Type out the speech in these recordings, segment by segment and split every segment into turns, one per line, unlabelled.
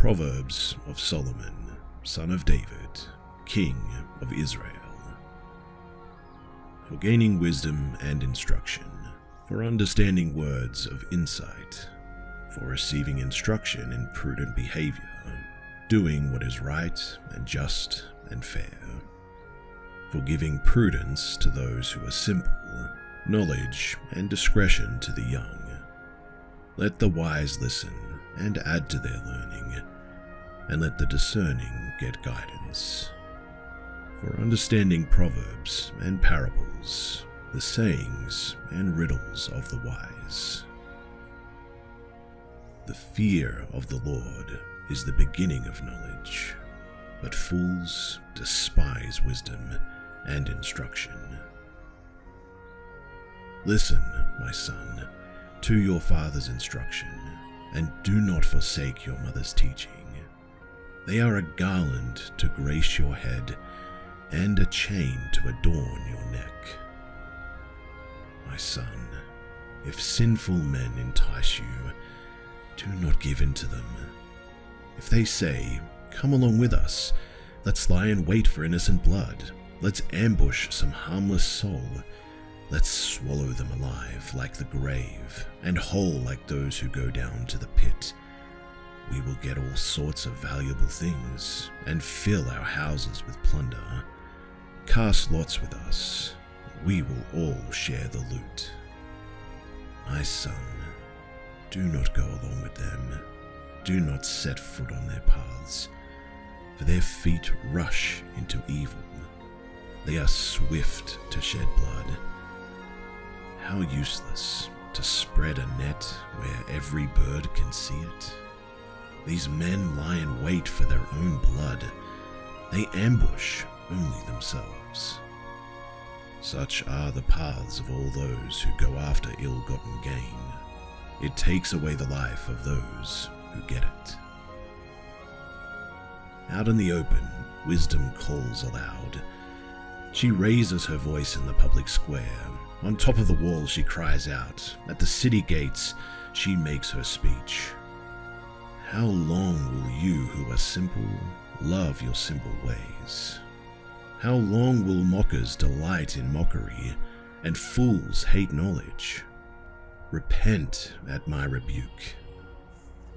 Proverbs of Solomon, son of David, king of Israel. For gaining wisdom and instruction, for understanding words of insight, for receiving instruction in prudent behavior, doing what is right and just and fair, for giving prudence to those who are simple, knowledge and discretion to the young. Let the wise listen and add to their learning, and let the discerning get guidance. For understanding proverbs and parables, the sayings and riddles of the wise. The fear of the Lord is the beginning of knowledge, but fools despise wisdom and instruction. Listen, my son, to your father's instruction, and do not forsake your mother's teaching. They are a garland to grace your head, and a chain to adorn your neck. My son, if sinful men entice you, do not give in to them. If they say, "Come along with us, let's lie in wait for innocent blood, let's ambush some harmless soul, let's swallow them alive like the grave, and whole like those who go down to the pit. We will get all sorts of valuable things, and fill our houses with plunder. Cast lots with us, we will all share the loot." My son, do not go along with them. Do not set foot on their paths, for their feet rush into evil. They are swift to shed blood. How useless to spread a net where every bird can see it. These men lie in wait for their own blood. They ambush only themselves. Such are the paths of all those who go after ill-gotten gain. It takes away the life of those who get it. Out in the open, wisdom calls aloud. She raises her voice in the public square. On top of the wall she cries out. At the city gates she makes her speech. How long will you who are simple love your simple ways? How long will mockers delight in mockery, and fools hate knowledge? Repent at my rebuke.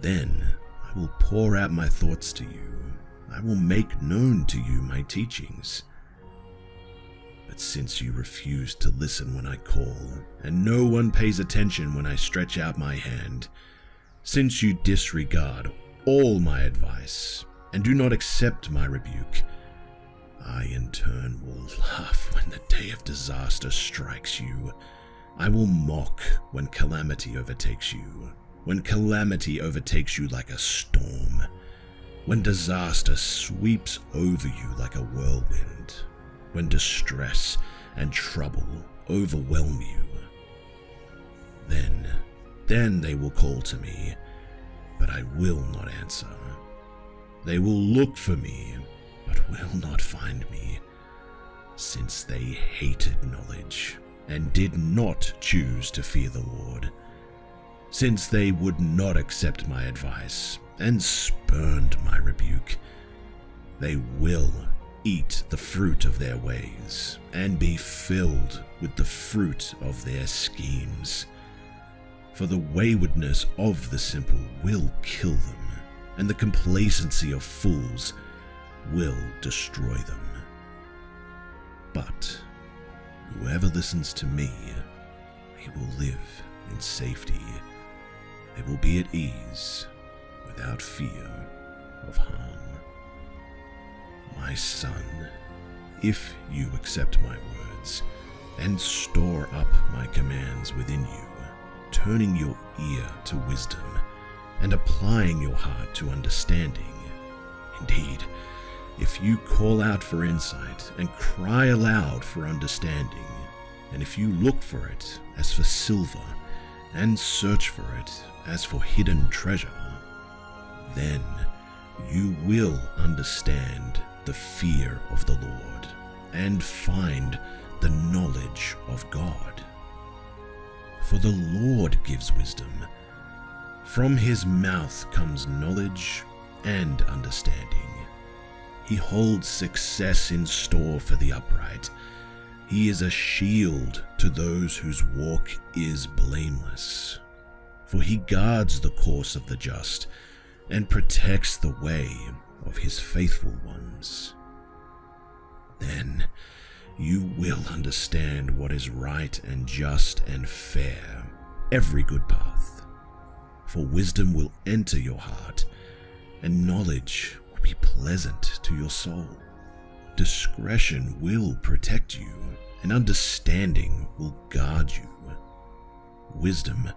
Then I will pour out my thoughts to you. I will make known to you my teachings. But since you refuse to listen when I call, and no one pays attention when I stretch out my hand, since you disregard all my advice, and do not accept my rebuke, I in turn will laugh when the day of disaster strikes you. I will mock when calamity overtakes you, when calamity overtakes you like a storm, when disaster sweeps over you like a whirlwind, when distress and trouble overwhelm you. Then they will call to me, but I will not answer. They will look for me, but will not find me, since they hated knowledge and did not choose to fear the Lord, since they would not accept my advice and spurned my rebuke. They will eat the fruit of their ways and be filled with the fruit of their schemes. For the waywardness of the simple will kill them, and the complacency of fools will destroy them. But whoever listens to me, he will live in safety. They will be at ease, without fear of harm. My son, if you accept my words and store up my commands within you, turning your ear to wisdom and applying your heart to understanding, indeed, if you call out for insight and cry aloud for understanding, and if you look for it as for silver and search for it as for hidden treasure, then you will understand the fear of the Lord and find the knowledge of God. For the Lord gives wisdom. From his mouth comes knowledge and understanding. He holds success in store for the upright. He is a shield to those whose walk is blameless. For he guards the course of the just and protects the way of his faithful ones. Then you will understand what is right and just and fair, every good path. For wisdom will enter your heart, and knowledge will be pleasant to your soul. Discretion will protect you, and understanding will guard you. Wisdom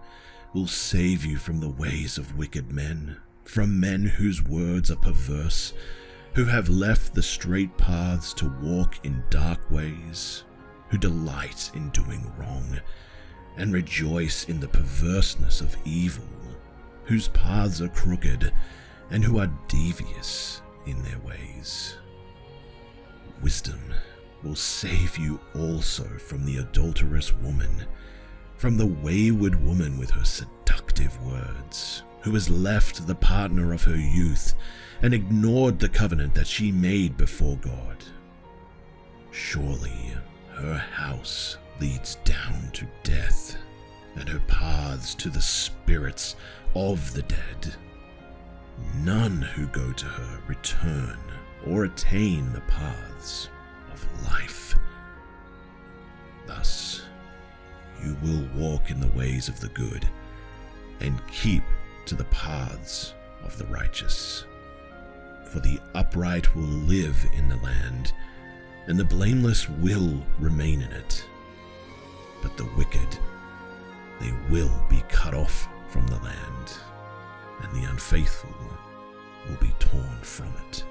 will save you from the ways of wicked men, from men whose words are perverse, who have left the straight paths to walk in dark ways, who delight in doing wrong, and rejoice in the perverseness of evil, whose paths are crooked, and who are devious in their ways. Wisdom will save you also from the adulterous woman, from the wayward woman with her seductive words, who has left the partner of her youth and ignored the covenant that she made before God. Surely her house leads down to death, and her paths to the spirits of the dead. None who go to her return or attain the paths of life. Thus, you will walk in the ways of the good and keep to the paths of the righteous. For the upright will live in the land, and the blameless will remain in it. But the wicked, they will be cut off from the land, and the unfaithful will be torn from it.